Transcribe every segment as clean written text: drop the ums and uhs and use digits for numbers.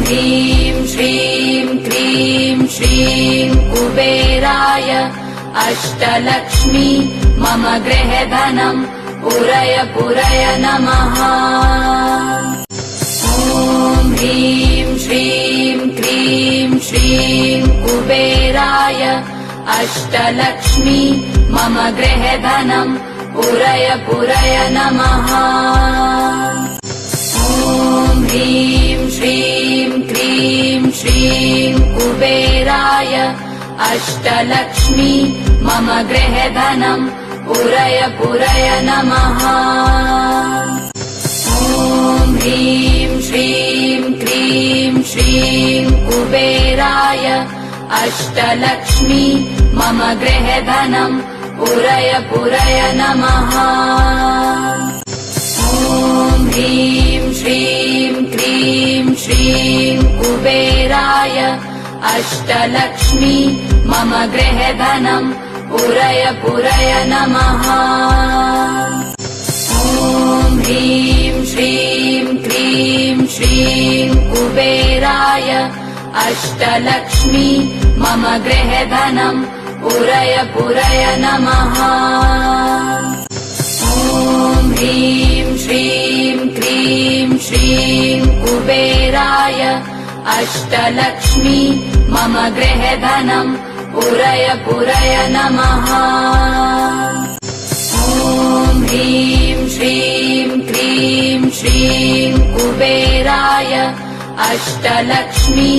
ह्रीं श्रीं क्रीं श्रीं कुबेराय अष्टलक्ष्मी मम गृहधनं पुरय पुरय नमः। ॐ ह्रीं श्रीं क्रीं श्रीं कुबेराय अष्टलक्ष्मी मम गृहधनं पुरय पुरय नमः। ॐ ह्रीं श्रीं क्रीं श्रीं कुबेराय अष्टलक्ष्मी मम गृहधनं पुरय पुरय नमः। ॐ ह्रीं श्रीं क्रीं श्रीं कुबेराय अष्टलक्ष्मी मम गृहधनं पुरय पुरय नमः। ॐ ह्रीं श्रीं क्रीं श्रीं कुबेराय अष्टलक्ष्मी मम गृहधनं पुरय पुरय नमः। ॐ ह्रीं श्रीं क्रीं श्रीं कुबेराय अष्टलक्ष्मी मम गृहधनं पुरय पुरय नमः। ॐ ह्रीं श्रीं क्रीं श्रीं कुबेराय अष्टलक्ष्मी मम गृहधनं पुरय पुरय नमः। ॐ ह्रीं श्रीं क्रीं श्रीं कुबेराय अष्टलक्ष्मी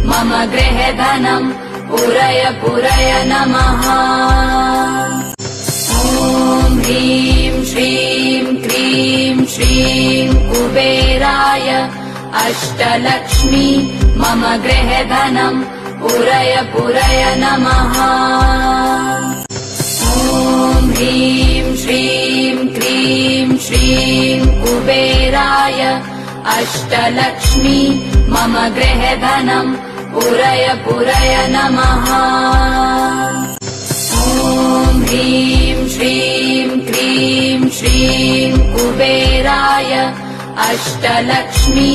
मम गृहधनं पुरय पुरय नमः। ॐ ह्रीं श्रीं क्रीं श्रीं कुबेराय अष्टलक्ष्मी मम गृहधनं पुरय पुरय नमः। ॐ ह्रीं श्रीं क्रीं श्रीं कुबेराय अष्टलक्ष्मी मम गृहधनं पुरय पुरय नमः। ॐ ह्रीं श्रीं क्रीं श्रीं कुबेराय अष्टलक्ष्मी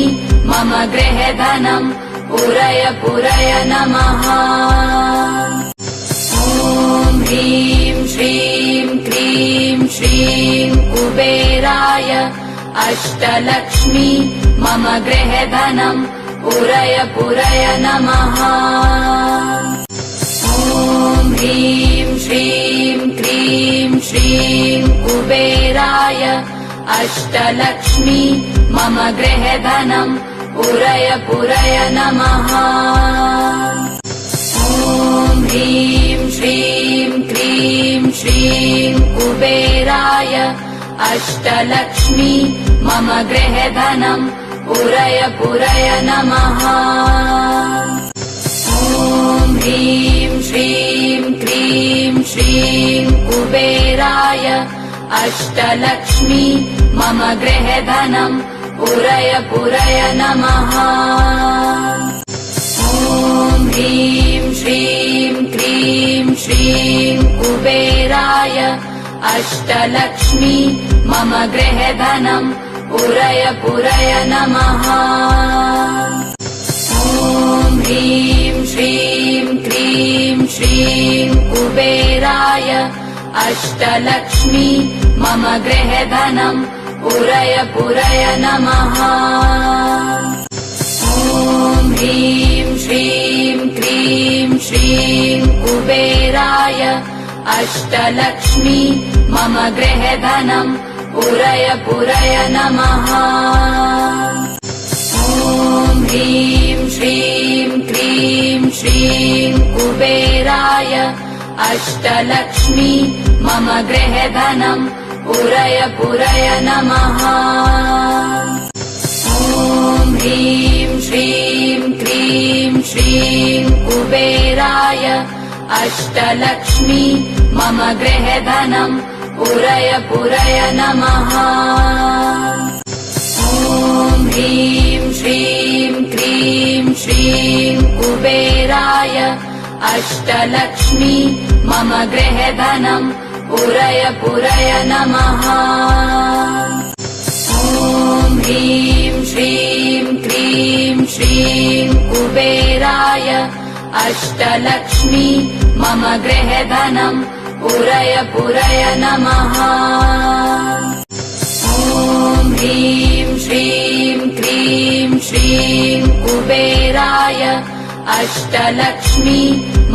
मम गृहधनं पुरय पुरय नमः। ॐ ह्रीं श्रीं क्रीं श्रीं कुबेराय अष्टलक्ष्मी मम गृहधनं पुरय पुरय नमः। ॐ ह्रीं श्रीं क्रीं श्रीं कुबेराय अष्टलक्ष्मी मम गृहधनं पुरय पुरय नमः। ॐ ह्रीं श्रीं क्रीं श्रीं कुबेराय अष्टलक्ष्मी मम गृहधनं पुरय पुरय नमः। ॐ ह्रीं श्रीं क्रीं श्रीं कुबेराय अष्टलक्ष्मी मम गृहधनं पुरय पुरय नमः। ॐ ह्रीं श्रीं क्रीं श्रीं कुबेराय अष्टलक्ष्मी मम गृहधनं पुरय पुरय नमः। ॐ ह्रीं श्रीं क्रीं श्रीं कुबेराय अष्टलक्ष्मी मम गृहधनं पुरय पुरय नमः। ॐ ह्रीं श्रीं क्रीं श्रीं कुबेराय अष्टलक्ष्मी मम गृहधनं पुरय पुरय नमः। ॐ ह्रीं श्रीं क्रीं श्रीं कुबेराय अष्टलक्ष्मी मम गृहधनं पुरय पुरय नमः। ॐ ह्रीं श्रीं क्रीं श्रीं कुबेराय अष्टलक्ष्मी मम गृहधनं पुरय पुरय नमः। ॐ ह्रीं श्रीं क्रीं श्रीं कुबेराय अष्टलक्ष्मी मम गृहधनं पुरय पुरय नमः। ॐ ह्रीं श्रीं क्रीं श्रीं अष्टलक्ष्मी मम गृहधनम् पुरय पुरय नमः। ॐ ह्रीं श्रीं क्रीं श्रीं कुबेराय अष्टलक्ष्मी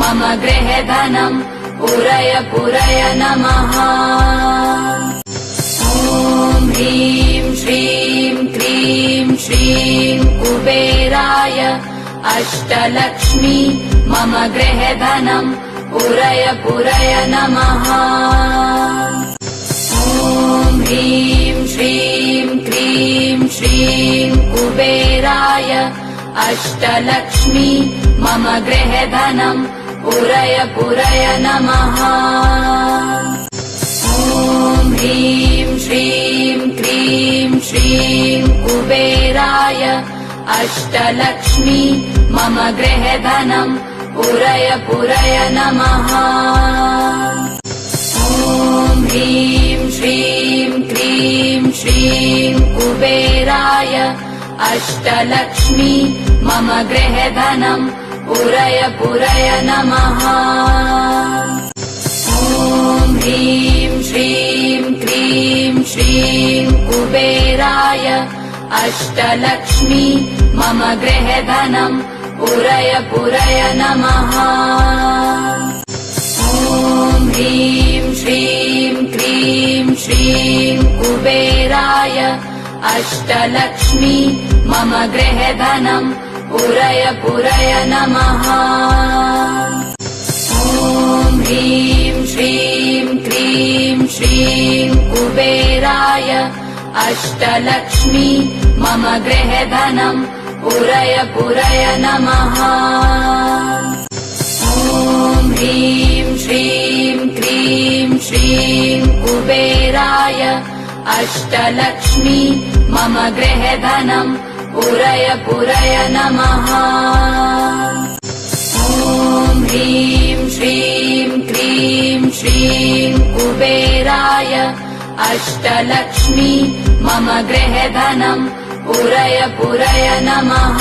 मम गृहधनम् पुरय पुरय नमः। ॐ ह्रीं श्रीं क्रीं श्रीं कुबेराय अष्टलक्ष्मी मम गृहधनम् पुरय पुरय नमः। ॐ ह्रीं श्रीं क्रीं श्रीं कुबेराय अष्टलक्ष्मी मम गृहधनम् पुरय पुरय नमः। ॐ ह्रीं श्रीं क्रीं श्रीं कुबेराय अष्टलक्ष्मी मम गृहधनम् पुरय पुरय नमः। ॐ ह्रीं श्रीं क्रीं श्रीं कुबेराय अष्टलक्ष्मी मम गृहधनम् पुरय पुरय नमः। ॐ ह्रीं श्रीं क्रीं श्रीं कुबेराय अष्टलक्ष्मी मम गृहधनम् पुरय पुरय नमः। ॐ ह्रीं श्रीं क्रीं श्रीं कुबेराय अष्टलक्ष्मी मम गृहधनम् पुरय पुरय नमः। ॐ ह्रीं श्रीं क्रीं श्रीं कुबेराय अष्टलक्ष्मी मम गृहधनम् पुरय पुरय नमः। ॐ ह्रीं श्रीं क्रीं श्रीं कुबेराय अष्टलक्ष्मी मम गृहधनम् पुरय पुरय नमः। ॐ ह्रीं श्रीं क्रीं श्रीं कुबेराय अष्टलक्ष्मी मम गृहधनम् पुरय पुरय नमः।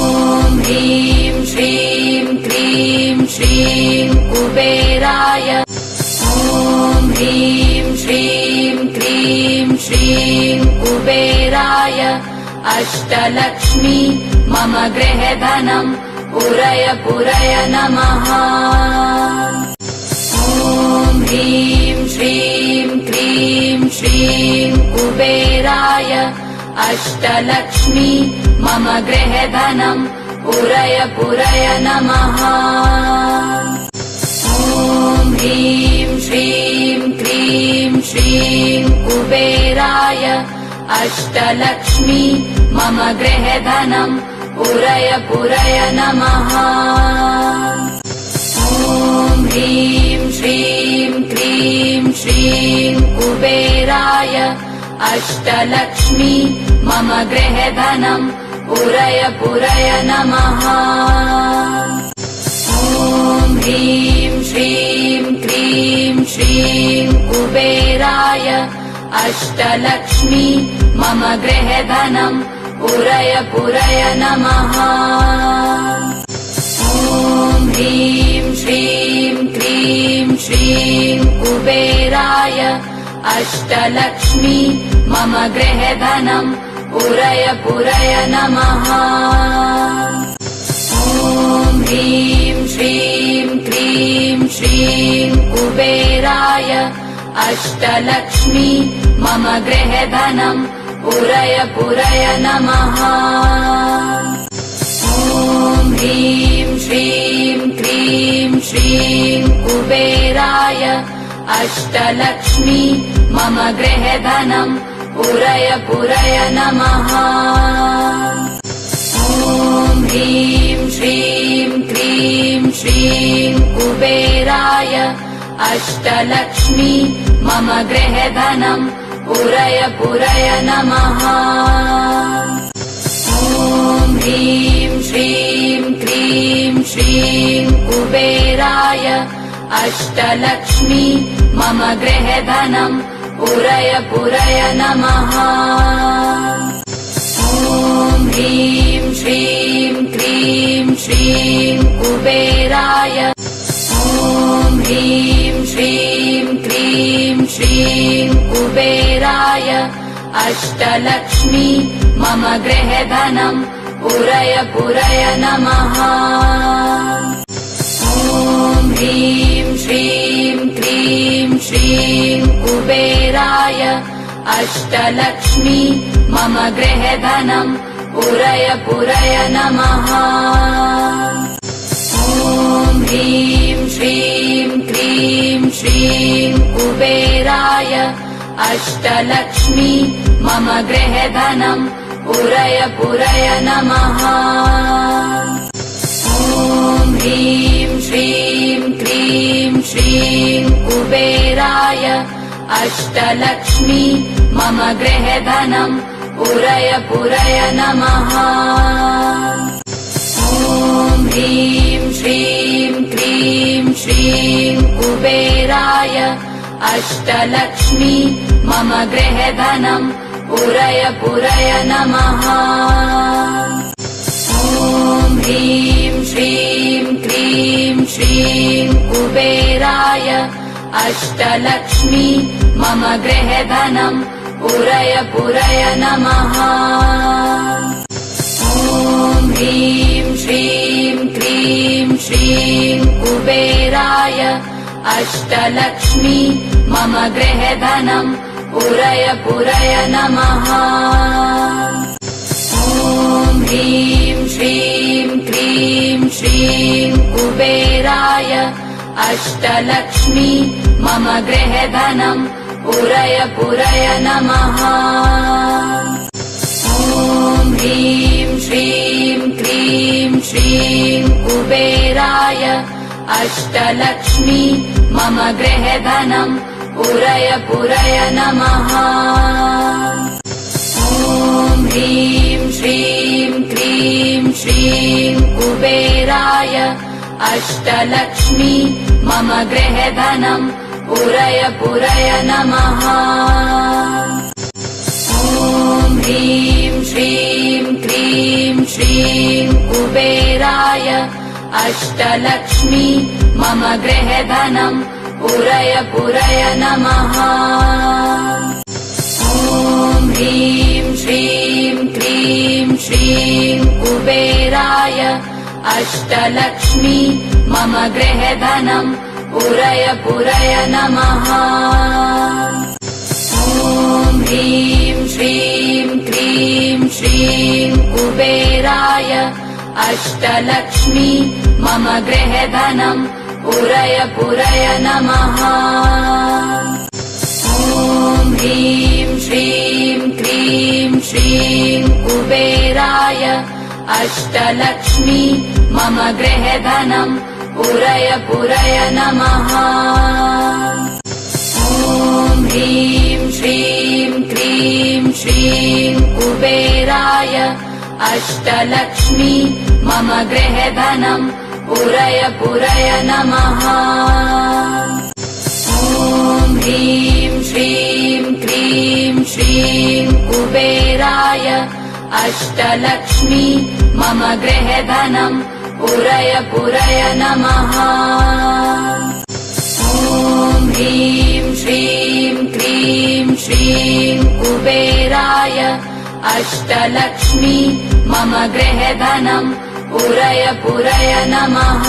ॐ ह्रीं श्रीं क्रीं श्रीं कुबेराय ॐ ह्रीं श्रीं क्रीं श्रीं कुबेराय अष्टलक्ष्मी मम गृहधनम् पुरय पुरय नमः। ॐ ह्रीं श्रीं क्रीं श्रीं कुबेराय अष्टलक्ष्मी मम गृहधनम् पुरय पुरय नमः। ॐ ह्रीं श्रीं क्रीं श्रीं कुबेराय अष्टलक्ष्मी मम गृहधनम् पुरय पुरय नमः। ॐ ह्रीं श्रीं क्रीं श्रीं कुबेराय अष्टलक्ष्मी मम गृहधनम् पुरय पुरय नमः। ॐ ह्रीं श्रीं क्रीं श्रीं कुबेराय अष्टलक्ष्मी मम गृहधनम् पुरय पुरय नमः। ॐ ह्रीं श्रीं क्रीं श्रीं कुबेराय अष्टलक्ष्मी मम गृहधनम् पुरय पुरय नमः। ॐ ह्रीं श्रीं क्रीं श्रीं कुबेराय अष्टलक्ष्मी मम गृहधनम् पुरय पुरय नमः। ॐ ह्रीं श्रीं क्रीं श्रीं कुबेराय अष्टलक्ष्मी मम गृहधनम् पुरय पुरय नमः। ॐ ह्रीं श्रीं क्रीं श्रीं कुबेराय अष्टलक्ष्मी मम गृहधनम् पुरय पुरय नमः। ॐ ह्रीं श्रीं क्रीं श्रीं कुबेराय अष्टलक्ष्मी मम गृहधनम् पुरय पुरय नमः। ॐ ह्रीं श्रीं क्रीं श्रीं कुबेराय ॐ ह्रीं श्रीं क्रीं श्रीं कुबेराय अष्टलक्ष्मी मम गृहधनं पुरय पुरय नमः ॐ ह्रीं श्रीं क्रीं श्रीं कुबेराय अष्टलक्ष्मी मम गृहधनं पुरय पुरय नमः ॐ ह्रीं श्रीं क्रीं श्रीं कुबेराय अष्टलक्ष्मी मम गृहधनं पुरय पुरय नमः ॐ ह्रीं श्रीं क्रीं श्रीं कुबेराय अष्टलक्ष्मी मम गृहधनं पुरय पुरय नमः ॐ ह्रीं श्रीं क्रीं श्रीं कुबेराय अष्टलक्ष्मी मम गृहधनं पुरय पुरय नमः ॐ ह्रीं श्रीं क्रीं श्रीं कुबेराय अष्टलक्ष्मी मम गृहधनं पुरय पुरय नमः ॐ ह्रीं श्रीं क्रीं श्रीं कुबेराय अष्टलक्ष्मी मम गृहधनं पुरय पुरय नमः ॐ ह्रीं श्रीं क्रीं श्रीं कुबेराय अष्टलक्ष्मी मम गृहधनं पुरय पुरय नमः ॐ ह्रीं श्रीं क्रीं श्रीं कुबेराय अष्टलक्ष्मी मम गृहधनं पुरय पुरय नमः ॐ ह्रीं श्रीं क्रीं श्रीं कुबेराय अष्टलक्ष्मी मम गृहधनं पुरय पुरय नमः ॐ ह्रीं श्रीं क्रीं श्रीं कुबेराय अष्टलक्ष्मी मम गृहधनं पुरय पुरय नमः ॐ ह्रीं श्रीं क्रीं श्रीं कुबेराय अष्टलक्ष्मी मम गृहधनं पुरय पुरय नमः ॐ ह्रीं श्रीं क्रीं श्रीं कुबेराय अष्टलक्ष्मी मम गृहधनं पुरय पुरय नमः ॐ ह्रीं श्रीं क्रीं श्रीं कुबेराय अष्टलक्ष्मी मम गृहधनं पुरय पुरय नमः ॐ ह्रीं श्रीं क्रीं श्रीं कुबेराय अष्टलक्ष्मी मम गृहधनं पुरय पुरय नमः ॐ ह्रीं श्रीं क्रीं श्रीं कुबेराय अष्टलक्ष्मी मम गृहधनं पुरय पुरय नमः ॐ ह्रीं श्रीं क्रीं श्रीं कुबेराय अष्टलक्ष्मी मम गृहधनं पुरय पुरय नमः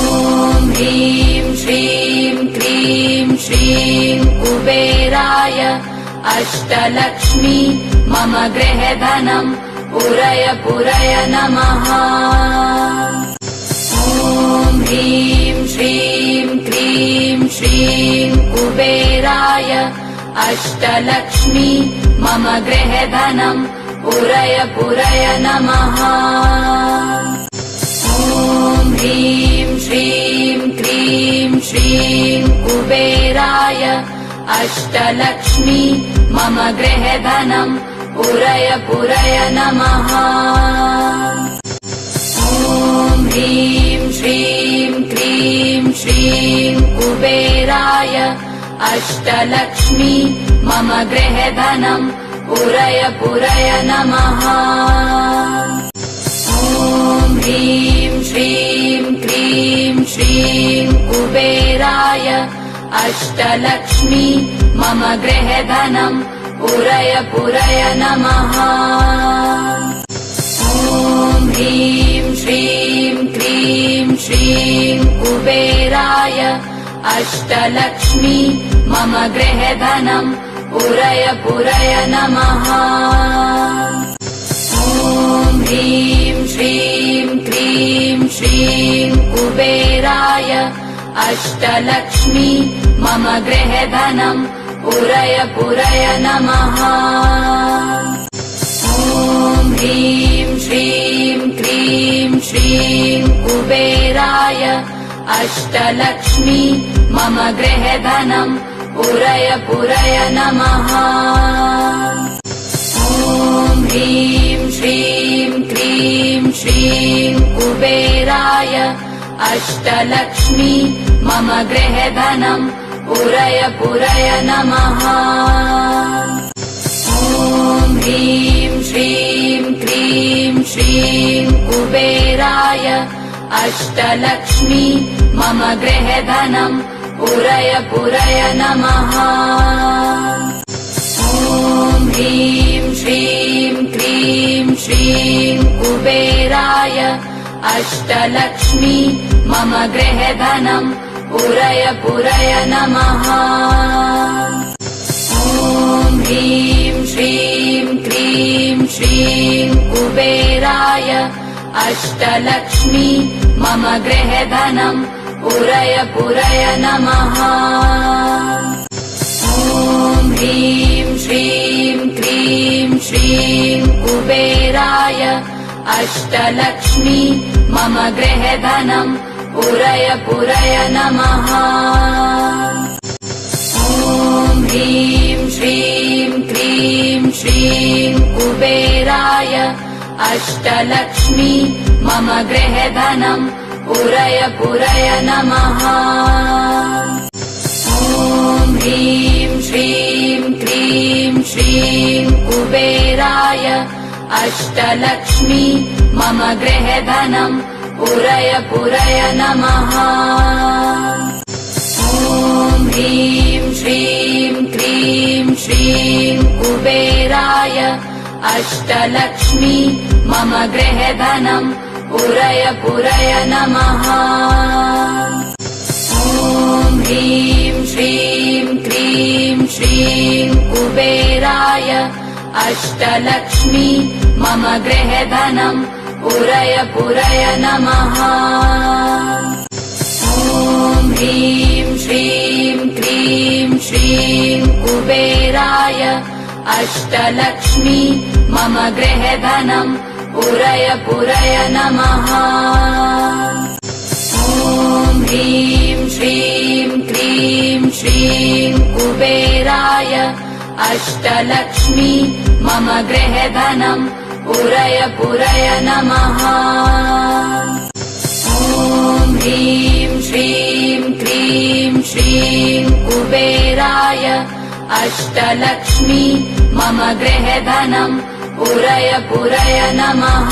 ॐ ह्रीं श्रीं क्रीं श्रीं कुबेराय अष्टलक्ष्मी मम गृहधनं पुरय पुरय नमः ॐ ह्रीं श्रीं क्रीं श्रीं कुबेराय अष्टलक्ष्मी मम गृहधनं पुरय पुरय नमः ॐ ह्रीं श्रीं क्रीं श्रीं कुबेराय अष्टलक्ष्मी मम गृहधनं पुरय पुरय नमः ॐ ह्रीं श्रीं क्रीं श्रीं कुबेराय अष्टलक्ष्मी मम गृहधनं पुरय पुरय नमः ॐ अष्टलक्ष्मी मम गृहधनम् पूरय पूरय नमः। ॐ ह्रीं श्रीं क्रीं श्रीं कुबेराय अष्टलक्ष्मी मम गृहधनम् पूरय पूरय नमः। ॐ ह्रीं श्रीं क्रीं श्रीं कुबेराय अष्टलक्ष्मी मम गृहधनम् पूरय पूरय नमः। ॐ ह्रीं श्रीं क्रीं श्रीं कुबेराय अष्टलक्ष्मी मम गृहधनम् पूरय पूरय नमः। ॐ ह्रीं श्रीं क्रीं श्रीं कुबेराय अष्टलक्ष्मी मम गृहधनम् पूरय पूरय नमः। ॐ ह्रीं श्रीं क्रीं श्रीं कुबेराय अष्टलक्ष्मी मम गृहधनम् पूरय पूरय नमः। ॐ ह्रीं श्रीं क्रीं श्रीं कुबेराय अष्टलक्ष्मी मम गृहधनम् पूरय पूरय नमः। ॐ ह्रीं श्रीं क्रीं श्रीं कुबेराय अष्टलक्ष्मी मम गृहधनम् पूरय पूरय नमः। ॐ ह्रीं श्रीं क्रीं श्रीं कुबेराय अष्टलक्ष्मी मम गृहधनम् पूरय पूरय नमः। ॐ ह्रीं श्रीं क्रीं श्रीं कुबेराय अष्टलक्ष्मी मम गृहधनम् पूरय पूरय नमः। ॐ ह्रीं श्रीं क्रीं श्रीं कुबेराय अष्टलक्ष्मी मम गृहधनम् पूरय पूरय नमः। ॐ ह्रीं श्रीं क्रीं श्रीं कुबेराय अष्टलक्ष्मी मम गृहधनम् पूरय पूरय नमः। ॐ ह्रीं श्रीं क्रीं श्रीं कुबेराय अष्टलक्ष्मी मम गृहधनम् पूरय पूरय नमः। ॐ ह्रीं श्रीं क्रीं श्रीं कुबेराय अष्टलक्ष्मी मम गृहधनम् पूरय पूरय नमः। ॐ ह्रीं श्रीं क्रीं श्रीं कुबेराय अष्टलक्ष्मी मम गृहधनम् पूरय पूरय नमः। ॐ ह्रीं श्रीं क्रीं श्रीं कुबेराय अष्टलक्ष्मी मम गृहधनम् पूरय पूरय नमः।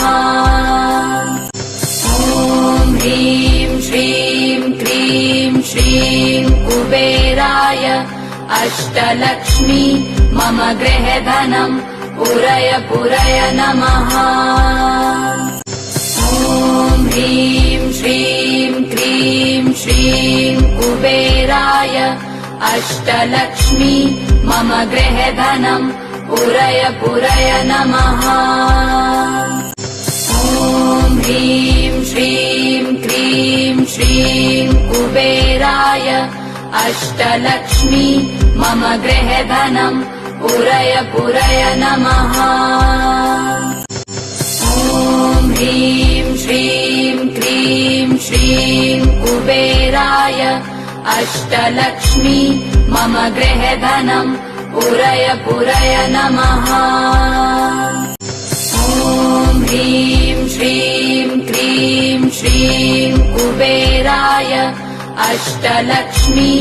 ॐ ह्रीं श्रीं क्रीं श्रीं कुबेराय अष्टलक्ष्मी मम गृहधनम् पूरय पूरय नमः। ॐ ह्रीं श्रीं क्रीं श्रीं कुबेराय अष्टलक्ष्मी मम गृहधनम् पूरय पूरय नमः। ॐ ह्रीं श्रीं क्रीं श्रीं कुबेराय अष्टलक्ष्मी मम गृहधनम् पूरय पूरय नमः। ॐ ह्रीं श्रीं क्रीं श्रीं कुबेराय अष्टलक्ष्मी मम गृहधनम् पूरय पूरय नमः। ॐ ह्रीं श्रीं क्रीं श्रीं कुबेराय अष्टलक्ष्मी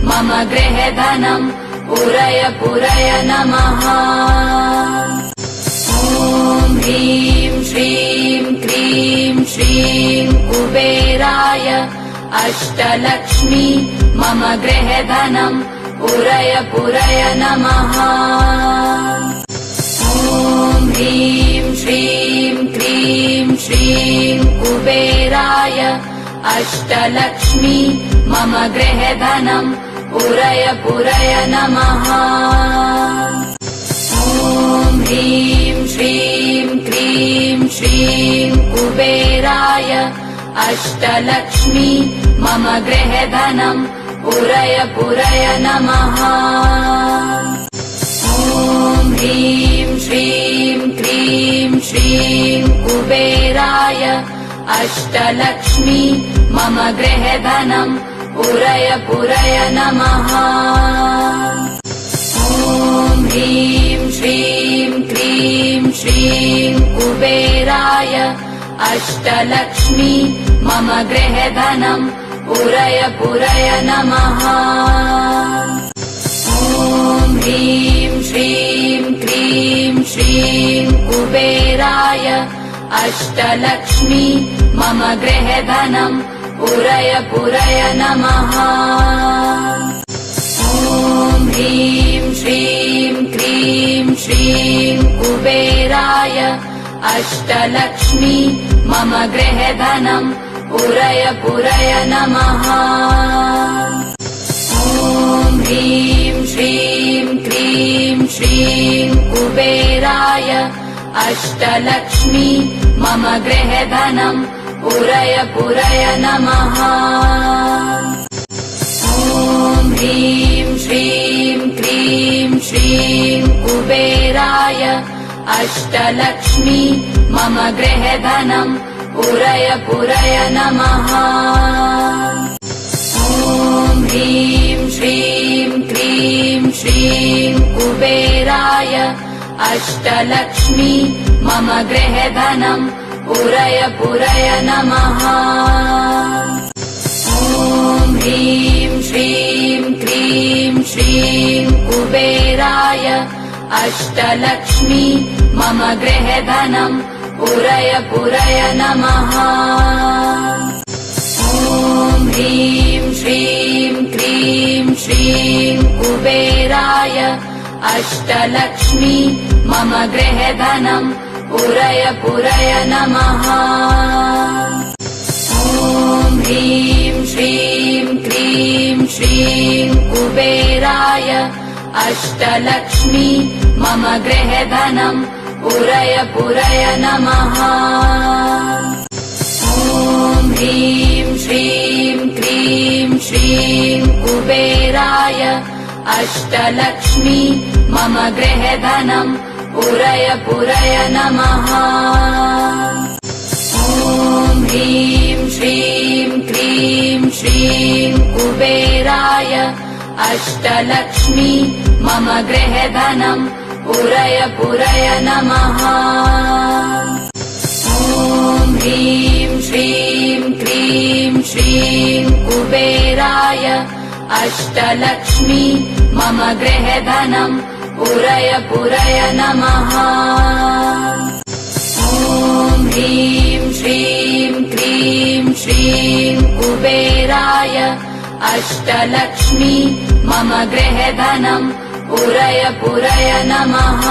मम गृहधनम् पूरय पूरय नमः। ॐ ह्रीं श्रीं क्रीं श्रीं कुबेराय अष्टलक्ष्मी मम गृहधनम् पुरय पुरय नमः। ॐ ह्रीं श्रीं क्रीं श्रीं कुबेराय अष्टलक्ष्मी मम गृहधनम् पुरय पुरय नमः। ॐ ह्रीं श्रीं क्रीं श्रीं कुबेराय अष्टलक्ष्मी मम गृहधनम् पुरय पुरय नमः। ॐ ह्रीं श्रीं क्रीं श्रीं कुबेराय अष्टलक्ष्मी मम गृहधनम् पुरय पुरय नमः। ॐ ह्रीं श्रीं क्रीं श्रीं कुबेराय अष्टलक्ष्मी मम गृहधनम् पुरय पुरय नमः। ॐ ह्रीं श्रीं क्रीं श्रीं कुबेराय अष्टलक्ष्मी मम गृहधनम् पुरय पुरय नमः। ॐ ह्रीं श्रीं क्रीं श्रीं कुबेराय अष्टलक्ष्मी मम गृहधनम् पुरय पुरय नमः। ॐ ह्रीं श्रीं क्रीं श्रीं कुबेराय अष्टलक्ष्मी मम गृहधनम् पुरय पुरय नमः। ॐ ह्रीं श्रीं क्रीं श्रीं कुबेराय अष्टलक्ष्मी मम गृहधनम् पुरय पुरय नमः। ॐ ह्रीं श्रीं क्रीं श्रीं कुबेराय अष्टलक्ष्मी मम गृहधनम् पुरय पुरय नमः। ॐ ह्रीं श्रीं क्रीं श्रीं कुबेराय अष्टलक्ष्मी मम गृहधनम् पुरय पुरय नमः। ॐ ह्रीं श्रीं क्रीं श्रीं कुबेराय अष्टलक्ष्मी मम गृहधनम् पुरय पुरय नमः। ॐ ह्रीं श्रीं क्रीं श्रीं कुबेराय अष्टलक्ष्मी मम गृहधनम् पुरय पुरय नमः। ॐ ह्रीं श्रीं क्रीं श्रीं कुबेराय अष्टलक्ष्मी मम गृहधनम् पुरय पुरय नमः। ॐ ह्रीं श्रीं क्रीं श्रीं कुबेराय अष्टलक्ष्मी मम गृहधनम् पुरय पुरय नमः। ॐ ह्रीं श्रीं क्रीं श्रीं कुबेराय अष्टलक्ष्मी मम गृहधनम् पुरय पुरय नमः। ॐ ह्रीं श्रीं क्रीं श्रीं कुबेराय अष्टलक्ष्मी मम गृहधनम् पुरय पुरय नमः।